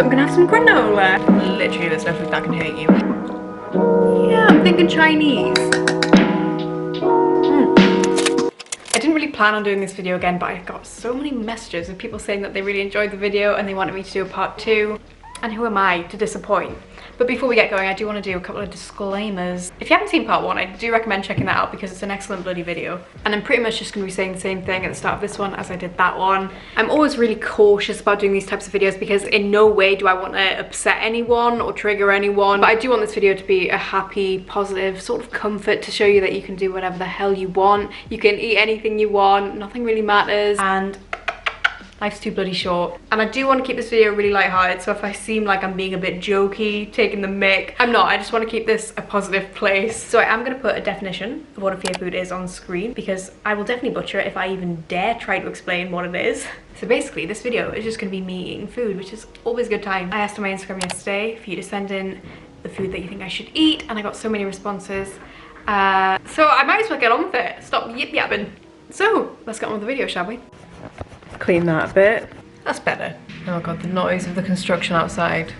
So I'm gonna have some granola. Literally, there's no food that can hurt you. Yeah, I'm thinking Chinese. I didn't really plan on doing this video again, but I got so many messages of people saying that they really enjoyed the video and they wanted me to do a part 2. And who am I to disappoint? But before we get going, I do want to do a couple of disclaimers. If you haven't seen part 1, I do recommend checking that out because it's an excellent bloody video. And I'm pretty much just going to be saying the same thing at the start of this one as I did that one. I'm always really cautious about doing these types of videos because in no way do I want to upset anyone or trigger anyone. But I do want this video to be a happy, positive sort of comfort to show you that you can do whatever the hell you want. You can eat anything you want. Nothing really matters. And life's too bloody short. And I do want to keep this video really lighthearted, so if I seem like I'm being a bit jokey, taking the mick, I'm not. I just want to keep this a positive place. So I am going to put a definition of what a fear food is on screen because I will definitely butcher it if I even dare try to explain what it is. So basically this video is just going to be me eating food, which is always a good time. I asked on my Instagram yesterday for you to send in the food that you think I should eat, and I got so many responses. So I might as well get on with it. Stop yip yapping. So let's get on with the video, shall we? Clean that a bit. That's better. Oh god, the noise of the construction outside.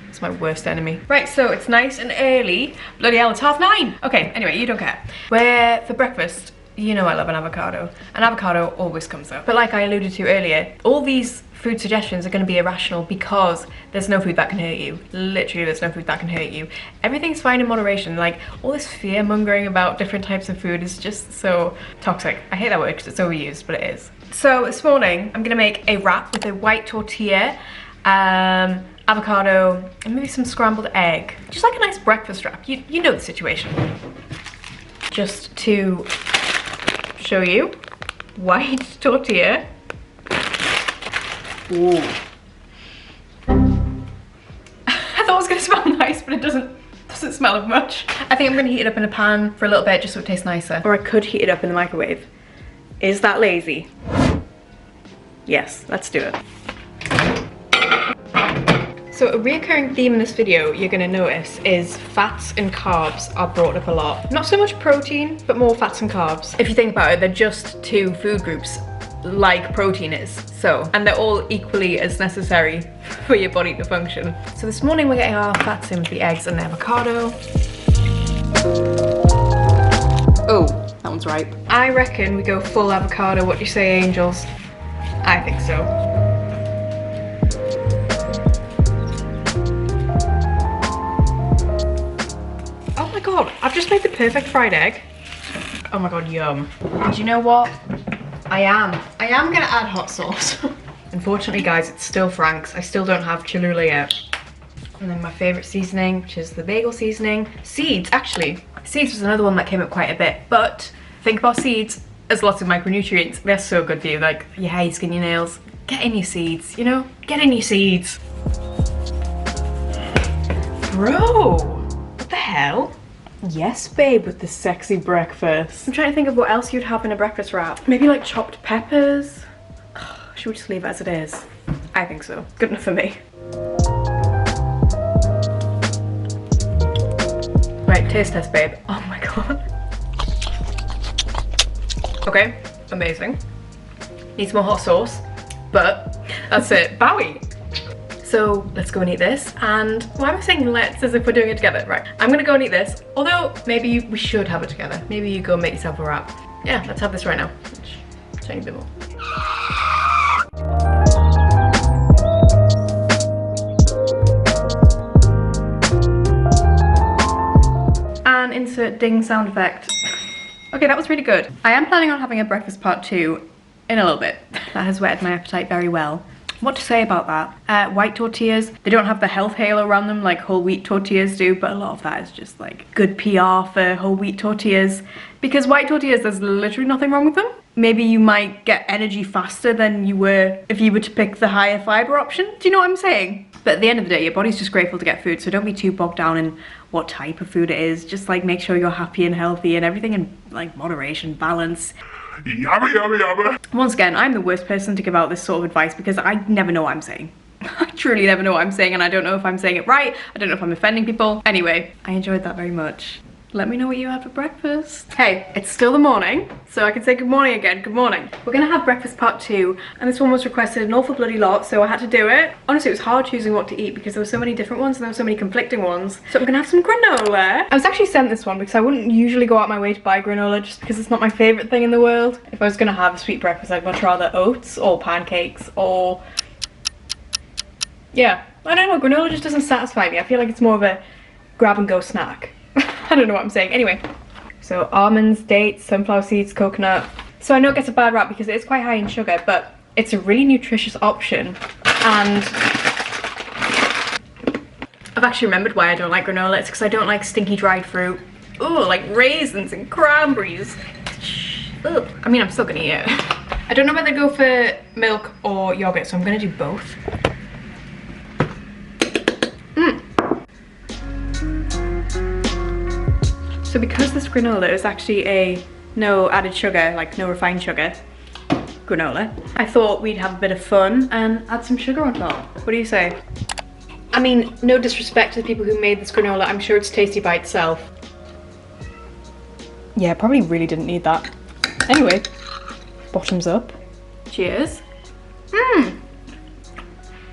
It's my worst enemy. Right, so it's nice and early. Bloody hell, it's 9:30. Okay, anyway, you don't care. Where for breakfast, you know I love an avocado. An avocado always comes up. But like I alluded to earlier, all these food suggestions are going to be irrational because there's no food that can hurt you. Literally, there's no food that can hurt you. Everything's fine in moderation. Like, all this fear mongering about different types of food is just so toxic. I hate that word because it's overused, but it is. So this morning, I'm gonna make a wrap with a white tortilla, avocado, and maybe some scrambled egg. Just like a nice breakfast wrap. You know the situation. Just to show you, white tortilla. Ooh. I thought it was gonna smell nice, but it doesn't smell of much. I think I'm gonna heat it up in a pan for a little bit just so it tastes nicer. Or I could heat it up in the microwave. Is that lazy? Yes, let's do it. So a reoccurring theme in this video you're going to notice is fats and carbs are brought up a lot. Not so much protein, but more fats and carbs. If you think about it, they're just two food groups like protein is. So, and they're all equally as necessary for your body to function. So this morning we're getting our fats in with the eggs and the avocado. Oh, that one's ripe. I reckon we go full avocado. What do you say, angels? I think so. Oh my god, I've just made the perfect fried egg. Oh my god, yum. And you know what? I am gonna add hot sauce. Unfortunately, guys, it's still Frank's. I still don't have Cholula yet. And then my favorite seasoning, which is the bagel seasoning. Seeds, actually. Seeds was another one that came up quite a bit, but think about seeds as lots of micronutrients. They're so good for you, like your hair, your skin, your nails. Get in your seeds, you know? Get in your seeds. Bro, what the hell? Yes, babe, with the sexy breakfast. I'm trying to think of what else you'd have in a breakfast wrap. Maybe like chopped peppers? Should we just leave it as it is? I think so. Good enough for me. Right, taste test, babe. Oh my god. Okay, amazing. Needs more hot sauce, but that's it. Bowie. So let's go and eat this. And why am I saying let's as if we're doing it together? Right, I'm gonna go and eat this. Although maybe we should have it together. Maybe you go and make yourself a wrap. Yeah, let's have this right now. Tiny bit more. And insert ding sound effect. Okay, that was really good. I am planning on having a breakfast part 2 in a little bit. That has whetted my appetite very well. What to say about that? White tortillas, they don't have the health halo around them like whole wheat tortillas do, but a lot of that is just like good PR for whole wheat tortillas. Because white tortillas, there's literally nothing wrong with them. Maybe you might get energy faster than you were if you were to pick the higher fiber option. Do you know what I'm saying? But at the end of the day, your body's just grateful to get food, so don't be too bogged down in what type of food it is. Just like make sure you're happy and healthy and everything in like moderation, balance. Yummy, yummy, yummy. Once again, I'm the worst person to give out this sort of advice because I never know what I'm saying. I truly never know what I'm saying, and I don't know if I'm saying it right. I don't know if I'm offending people. Anyway, I enjoyed that very much. Let me know what you had for breakfast. Hey, it's still the morning, so I can say good morning again. Good morning. We're gonna have breakfast part 2, and this one was requested an awful bloody lot, so I had to do it. Honestly, it was hard choosing what to eat because there were so many different ones and there were so many conflicting ones. So I'm gonna have some granola. I was actually sent this one because I wouldn't usually go out my way to buy granola just because it's not my favorite thing in the world. If I was gonna have a sweet breakfast, I'd much rather oats or pancakes or... yeah, I don't know, granola just doesn't satisfy me. I feel like it's more of a grab and go snack. I don't know what I'm saying. Anyway, so almonds, dates, sunflower seeds, coconut. So I know it gets a bad rap because it is quite high in sugar, but it's a really nutritious option. And I've actually remembered why I don't like granola. It's because I don't like stinky dried fruit. Ooh, like raisins and cranberries. Ugh. I mean, I'm still gonna eat it. I don't know whether to go for milk or yogurt, so I'm gonna do both. So because this granola is actually a no added sugar, like no refined sugar granola, I thought we'd have a bit of fun and add some sugar on top. What do you say? I mean, no disrespect to the people who made this granola, I'm sure it's tasty by itself. Yeah, probably really didn't need that. Anyway, bottoms up. Cheers.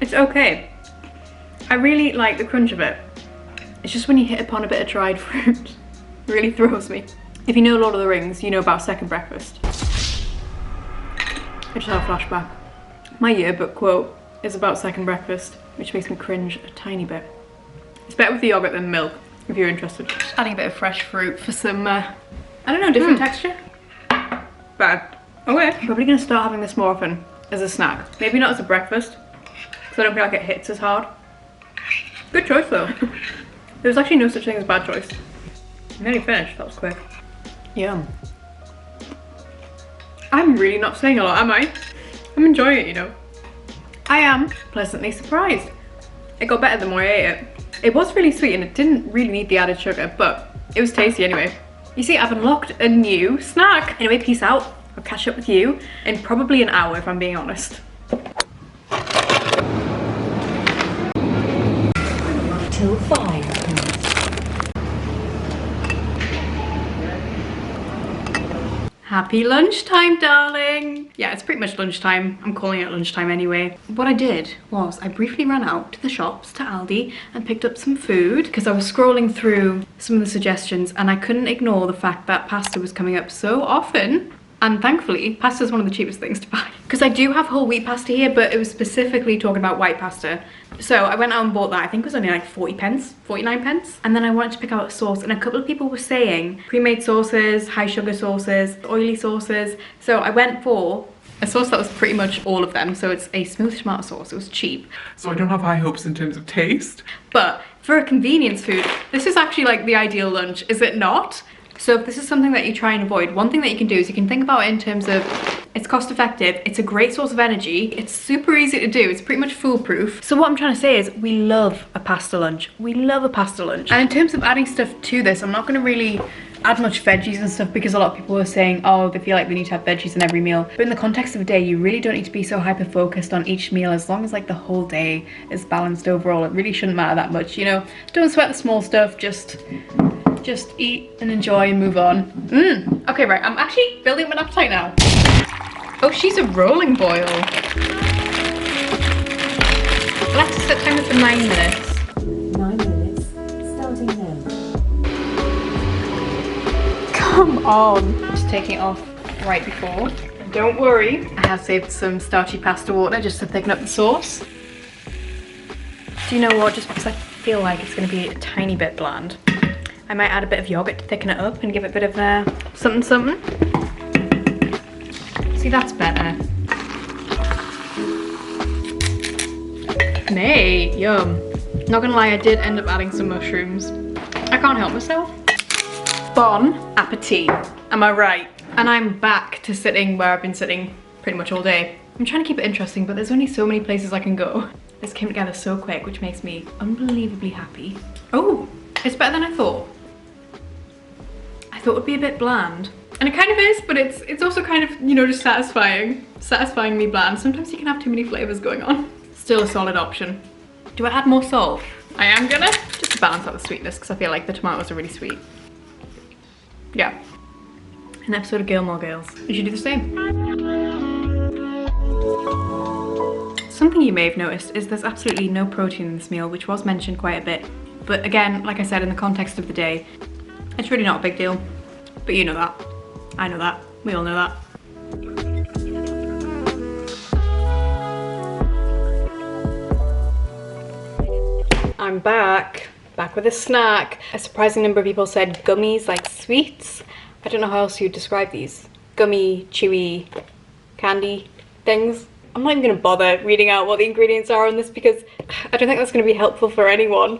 It's okay. I really like the crunch of it. It's just when you hit upon a bit of dried fruit. Really throws me. If you know Lord of the Rings, you know about second breakfast. I just had a flashback. My yearbook quote is about second breakfast, which makes me cringe a tiny bit. It's better with the yogurt than milk, if you're interested. Just adding a bit of fresh fruit for some, I don't know, different texture. Bad. Okay. I'm probably gonna start having this more often as a snack. Maybe not as a breakfast, because I don't feel like it hits as hard. Good choice though. There's actually no such thing as bad choice. I'm nearly finished, that was quick. Yum. I'm really not saying a lot, am I? I'm enjoying it, you know. I am pleasantly surprised. It got better the more I ate it. It was really sweet and it didn't really need the added sugar, but it was tasty anyway. You see, I've unlocked a new snack. Anyway, peace out. I'll catch up with you in probably an hour if I'm being honest. Till 5. Happy lunchtime, darling. Yeah, it's pretty much lunchtime. I'm calling it lunchtime anyway. What I did was I briefly ran out to the shops, to Aldi, and picked up some food because I was scrolling through some of the suggestions and I couldn't ignore the fact that pasta was coming up so often. And thankfully, pasta is one of the cheapest things to buy. Because I do have whole wheat pasta here, but it was specifically talking about white pasta. So I went out and bought that. I think it was only like 40 pence, 49 pence. And then I wanted to pick out a sauce. And a couple of people were saying pre-made sauces, high sugar sauces, oily sauces. So I went for a sauce that was pretty much all of them. So it's a smooth tomato sauce. It was cheap. So I don't have high hopes in terms of taste. But for a convenience food, this is actually like the ideal lunch, is it not? So if this is something that you try and avoid, one thing that you can do is you can think about it in terms of it's cost effective, it's a great source of energy, it's super easy to do, it's pretty much foolproof. So what I'm trying to say is we love a pasta lunch. We love a pasta lunch. And in terms of adding stuff to this, I'm not going to really add much veggies and stuff because a lot of people are saying, oh, they feel like they need to have veggies in every meal. But in the context of a day, you really don't need to be so hyper focused on each meal as long as like the whole day is balanced overall. It really shouldn't matter that much, you know? Don't sweat the small stuff, just eat and enjoy and move on. Okay, right, I'm actually building up an appetite now. Oh, she's a rolling boil. Let's set timer for 9 minutes. 9 minutes, starting now. Come on. Just taking it off right before. Don't worry, I have saved some starchy pasta water just to thicken up the sauce. Do you know what, just because I feel like it's going to be a tiny bit bland, I might add a bit of yogurt to thicken it up and give it a bit of something something. See, that's better. Mate, yum. Not gonna lie, I did end up adding some mushrooms. I can't help myself. Bon appetit, am I right? And I'm back to sitting where I've been sitting pretty much all day. I'm trying to keep it interesting, but there's only so many places I can go. This came together so quick, which makes me unbelievably happy. Oh, it's better than I thought. I thought it would be a bit bland. And it kind of is, but it's also kind of, you know, just satisfyingly bland. Sometimes you can have too many flavors going on. Still a solid option. Do I add more salt? I am gonna, just to balance out the sweetness, because I feel like the tomatoes are really sweet. Yeah. An episode of Gilmore Girls. You should do the same. Something you may have noticed is there's absolutely no protein in this meal, which was mentioned quite a bit. But again, like I said, in the context of the day, it's really not a big deal. But you know that. I know that. We all know that. I'm back with a snack. A surprising number of people said gummies, like sweets. I don't know how else you'd describe these. Gummy, chewy, candy things. I'm not even gonna bother reading out what the ingredients are on this because I don't think that's gonna be helpful for anyone.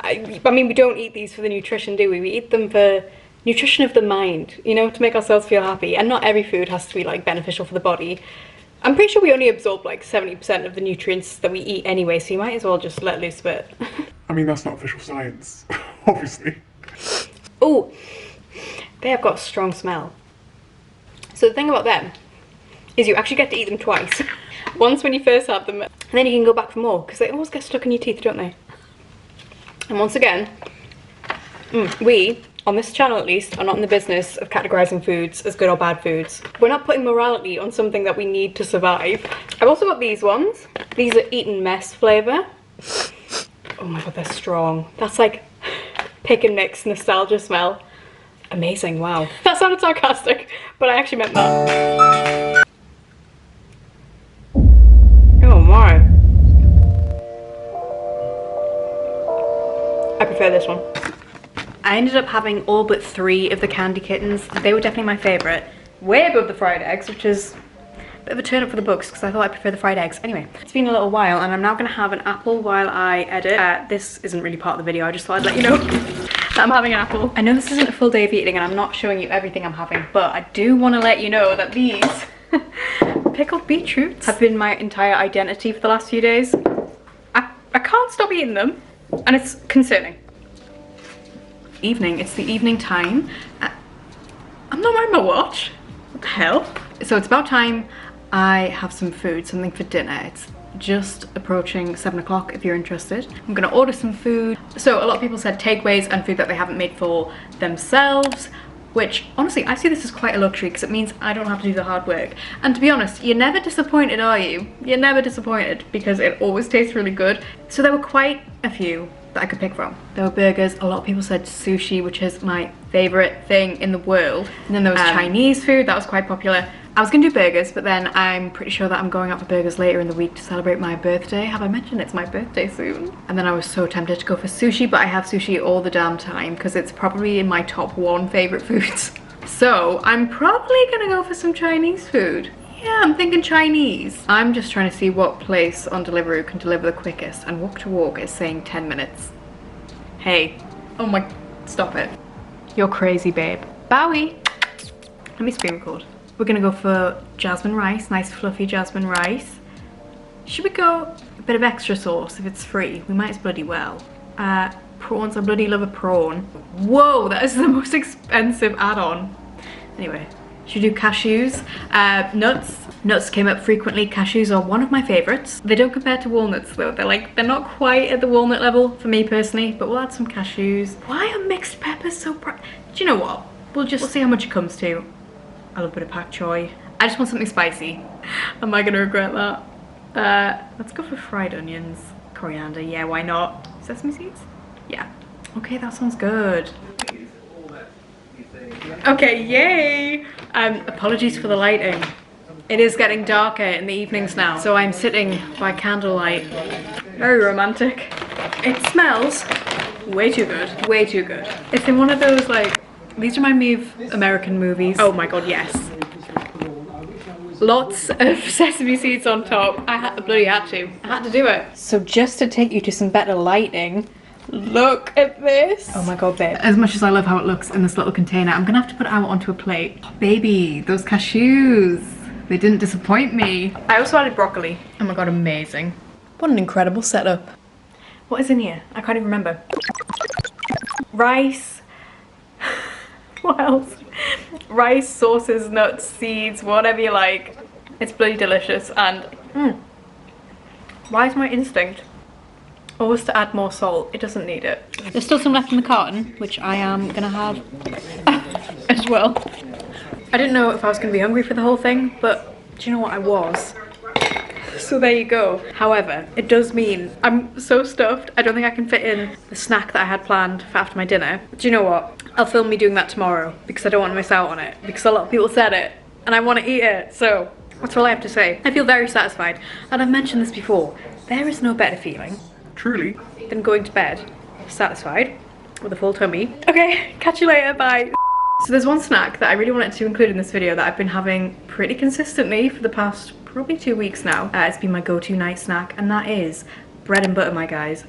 I mean, we don't eat these for the nutrition, do we? We eat them for nutrition of the mind, you know, to make ourselves feel happy. And not every food has to be like beneficial for the body. I'm pretty sure we only absorb like 70% of the nutrients that we eat anyway, so you might as well just let loose a bit. I mean, that's not official science, obviously. Oh, they have got a strong smell. So the thing about them is you actually get to eat them twice. Once when you first have them, and then you can go back for more, because they always get stuck in your teeth, don't they? And once again, we, on this channel at least, are not in the business of categorising foods as good or bad foods. We're not putting morality on something that we need to survive. I've also got these ones. These are Eat and Mess flavour. Oh my god, they're strong. That's like pick and mix nostalgia smell. Amazing, wow. That sounded sarcastic, but I actually meant that. Oh my. I prefer this one. I ended up having all but 3 of the candy kittens. They were definitely my favourite. Way above the fried eggs, which is a bit of a turn up for the books because I thought I prefer the fried eggs. Anyway, it's been a little while and I'm now going to have an apple while I edit. This isn't really part of the video, I just thought I'd let you know that I'm having an apple. I know this isn't a full day of eating and I'm not showing you everything I'm having, but I do want to let you know that these pickled beetroots have been my entire identity for the last few days. I can't stop eating them and it's concerning. Evening, it's the evening time. I'm not wearing my watch. What the hell? So it's about time I have some food, something for dinner. It's just approaching 7 o'clock if you're interested. I'm gonna order some food. So a lot of people said takeaways and food that they haven't made for themselves, which honestly I see this as quite a luxury because it means I don't have to do the hard work. And to be honest, you're never disappointed, are you? You're never disappointed because it always tastes really good. So there were quite a few that I could pick from. There were burgers, a lot of people said sushi, which is my favourite thing in the world. And then there was Chinese food, that was quite popular. I was gonna do burgers, but then I'm pretty sure that I'm going out for burgers later in the week to celebrate my birthday. Have I mentioned it's my birthday soon? And then I was so tempted to go for sushi, but I have sushi all the damn time because it's probably in my top 1 favourite foods. So I'm probably gonna go for some Chinese food. Yeah, I'm thinking Chinese. I'm just trying to see what place on Deliveroo can deliver the quickest, and Walk to Walk is saying 10 minutes. Hey, oh my, stop it. You're crazy, babe. Bowie. Let me screen record. We're gonna go for jasmine rice, nice fluffy jasmine rice. Should we go a bit of extra sauce if it's free? We might as bloody well. Prawns, I bloody love a prawn. Whoa, that is the most expensive add-on. Anyway. Should we do cashews? Nuts. Nuts came up frequently. Cashews are one of my favorites. They don't compare to walnuts though. They're not quite at the walnut level for me personally, but we'll add some cashews. Why are mixed peppers so bright? Do you know what? We'll see how much it comes to. I love a bit of pak choy. I just want something spicy. Am I gonna regret that? Let's go for fried onions. Coriander, yeah, why not? Sesame seeds? Yeah. Okay, that sounds good. Okay, yay! Apologies for the lighting. It is getting darker in the evenings now, so I'm sitting by candlelight. Very romantic. It smells way too good. Way too good. It's in one of those, like, these remind me of American movies. Oh my god, yes. Lots of sesame seeds on top. I bloody had to. I had to do it. So just to take you to some better lighting, look at this. Oh my god, babe. As much as I love how it looks in this little container, I'm gonna have to put it out onto a plate. Oh, baby, those cashews. They didn't disappoint me. I also added broccoli. Oh my god, amazing. What an incredible setup. What is in here? I can't even remember. Rice. What else? Rice, sauces, nuts, seeds, whatever you like. It's bloody delicious and why is my instinct always to add more salt? It doesn't need it. There's still some left in the carton, which I am gonna have a as well. I didn't know if I was going to be hungry for the whole thing, but do you know what, I was. So there you go. However, it does mean I'm so stuffed. I don't think I can fit in the snack that I had planned for after my dinner. Do you know what? I'll film me doing that tomorrow because I don't want to miss out on it, because a lot of people said it and I want to eat it. So that's all I have to say. I feel very satisfied, and I've mentioned this before. There is no better feeling, Truly. than going to bed satisfied with a full tummy. Okay, catch you later, bye. So there's one snack that I really wanted to include in this video that I've been having pretty consistently for the past probably 2 weeks now. It's been my go-to night snack, and that is bread and butter, my guys.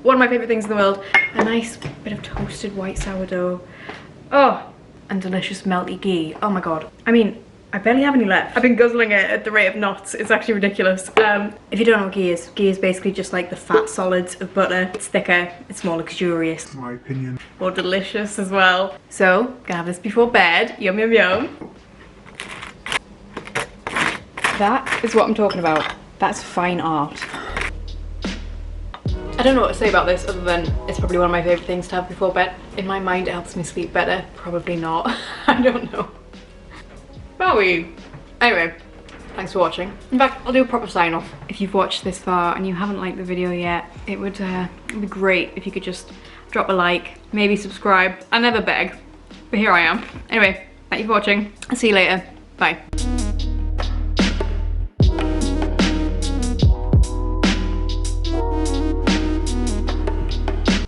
One of my favourite things in the world. A nice bit of toasted white sourdough. Oh, and delicious melty ghee. Oh my god. I mean, I barely have any left. I've been guzzling it at the rate of knots. It's actually ridiculous. If you don't know what ghee is basically just like the fat solids of butter. It's thicker, it's more luxurious. In my opinion. More delicious as well. So, gonna have this before bed. Yum, yum, yum. That is what I'm talking about. That's fine art. I don't know what to say about this other than it's probably one of my favourite things to have before bed. In my mind it helps me sleep better. Probably not. I don't know. Bowie. Anyway, thanks for watching. In fact, I'll do a proper sign off. If you've watched this far and you haven't liked the video yet, it would be great if you could just drop a like, maybe subscribe. I never beg, but here I am. Anyway, thank you for watching. I'll see you later. Bye.